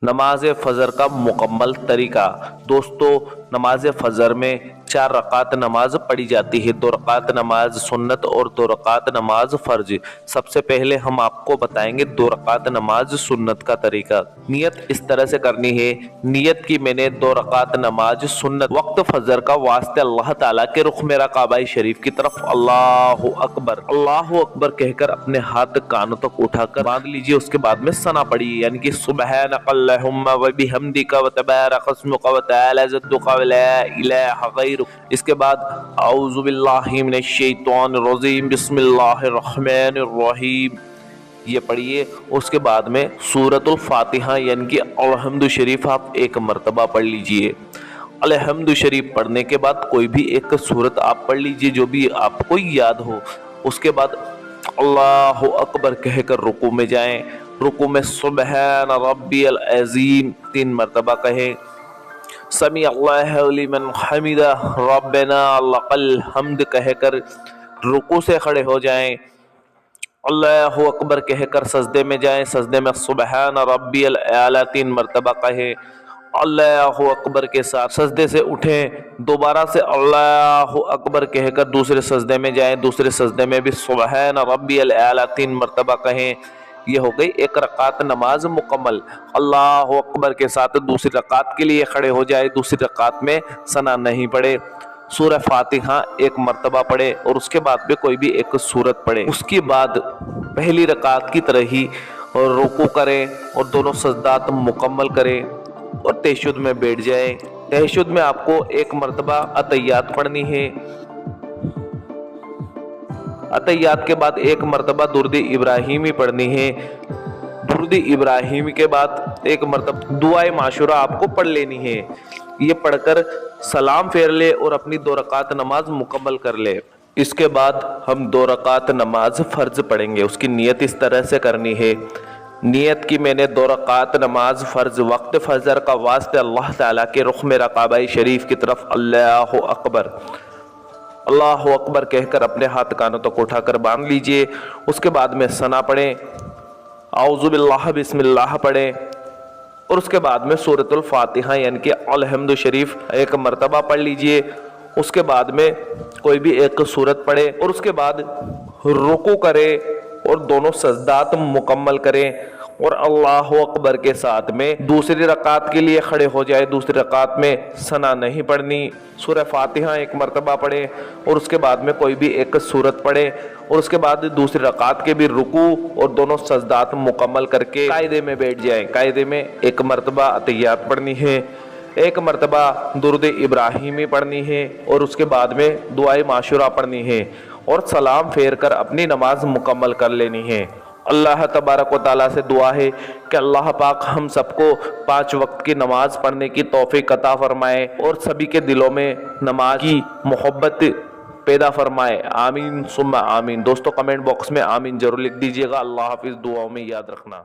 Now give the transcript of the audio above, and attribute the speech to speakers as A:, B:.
A: نماز فجر کا مکمل طریقہ۔ دوستو، نماز فجر میں 4 رکعت نماز پڑھی جاتی ہے، 2 رکعت نماز سنت اور 2 رکعت نماز فرض۔ سب سے پہلے ہم آپ کو بتائیں گے 2 رکعت نماز سنت کا طریقہ۔ نیت اس طرح سے کرنی ہے، نیت کی میں نے 2 رکعت نماز سنت وقت فجر کا واسطے اللہ تعالیٰ کے رخ میرا کعبہ شریف کی طرف اللہ اکبر کہہ کر اپنے ہاتھ کانوں تک اٹھا کر باندھ لیجئے۔ اس کے بعد میں ثنا پڑھیے، یعنی کہ سبحانک اللہم و بحمدک و تبارک اسمک و تعالی جدک و لا الہ غیرک۔ اس کے بعد اعوذ باللہ من الشیطان الرجیم بسم اللہ الرحمن الرحیم یہ پڑھیے۔ اس کے بعد میں سورۃ الفاتحہ یعنی کہ الحمد شریف آپ 1 مرتبہ پڑھ لیجئے۔ الحمد شریف پڑھنے کے بعد کوئی بھی ایک سورت آپ پڑھ لیجئے جو بھی آپ کو یاد ہو۔ اس کے بعد اللہ اکبر کہہ کر رکوع میں جائیں۔ رکوع میں سبحان ربی العظیم 3 مرتبہ کہیں، سمیع اللہ لمن حمدہ ربنا لک الحمد کہہ کر رکوع سے کھڑے ہو جائیں۔ اللہ اکبر کہہ کر سجدے میں جائیں، سجدے میں سبحان ربی الاعلی 3 مرتبہ کہیں، اللہ اکبر کے ساتھ سجدے سے اٹھیں، دوبارہ سے اللہ اکبر کہہ کر دوسرے سجدے میں جائیں، دوسرے سجدے میں بھی سبحان ربی الاعلی 3 مرتبہ کہیں۔ یہ ہو گئی 1 رکعت نماز مکمل۔ اللہ اکبر کے ساتھ دوسری رکعت کے لیے کھڑے ہو جائے، دوسری رکعت میں ثنا نہیں پڑھے، سورہ فاتحہ 1 مرتبہ پڑھے اور اس کے بعد بھی کوئی بھی ایک سورت پڑھے۔ اس کے بعد پہلی رکعت کی طرح ہی رکوع کریں اور دونوں سجدات مکمل کریں اور تہجد میں بیٹھ جائیں۔ تہجد میں آپ کو 1 مرتبہ اتحیات پڑھنی ہے، اتحیات کے بعد 1 مرتبہ درود ابراہیمی پڑھنی ہے، درود ابراہیمی کے بعد 1 مرتبہ دعائے معاشورہ آپ کو پڑھ لینی ہے۔ یہ پڑھ کر سلام پھیر لے اور اپنی 2 رکعت نماز مکمل کر لے۔ اس کے بعد ہم 2 رکعت نماز فرض پڑھیں گے۔ اس کی نیت اس طرح سے کرنی ہے، نیت کی میں نے 2 رکعت نماز فرض وقت فجر کا واسطے اللہ تعالیٰ کے رخ میرا کعبہ شریف کی طرف اللہ اکبر کہہ کر اپنے ہاتھ کانوں تک اٹھا کر باندھ لیجئے۔ اس کے بعد میں ثنا پڑھیں، اعوذ باللہ بسم اللہ پڑھیں اور اس کے بعد میں سورۃ الفاتحہ یعنی کہ الحمد شریف 1 مرتبہ پڑھ لیجئے۔ اس کے بعد میں کوئی بھی ایک سورت پڑھے اور اس کے بعد رکوع کرے اور دونوں سجدات مکمل کریں اور اللہ اکبر کے ساتھ میں دوسری رکعت کے لیے کھڑے ہو جائے۔ دوسری رکعت میں ثنا نہیں پڑھنی، سورہ فاتحہ 1 مرتبہ پڑھے اور اس کے بعد میں کوئی بھی ایک سورت پڑھے اور اس کے بعد دوسری رکعت کے بھی رکوع اور دونوں سجدات مکمل کر کے قاعدے میں بیٹھ جائیں۔ قاعدے میں 1 مرتبہ اتحیات پڑھنی ہے، 1 مرتبہ درود ابراہیمی پڑھنی ہے اور اس کے بعد میں دعائے معاشورہ پڑھنی ہے اور سلام پھیر کر اپنی نماز مکمل کر لینی ہے۔ اللہ تبارک و تعالیٰ سے دعا ہے کہ اللہ پاک ہم سب کو 5 وقت کی نماز پڑھنے کی توفیق عطا فرمائے اور سبھی کے دلوں میں نماز کی محبت پیدا فرمائے، آمین ثم آمین۔ دوستو کمنٹ باکس میں آمین ضرور لکھ دیجیے گا۔ اللہ حافظ، دعاؤں میں یاد رکھنا۔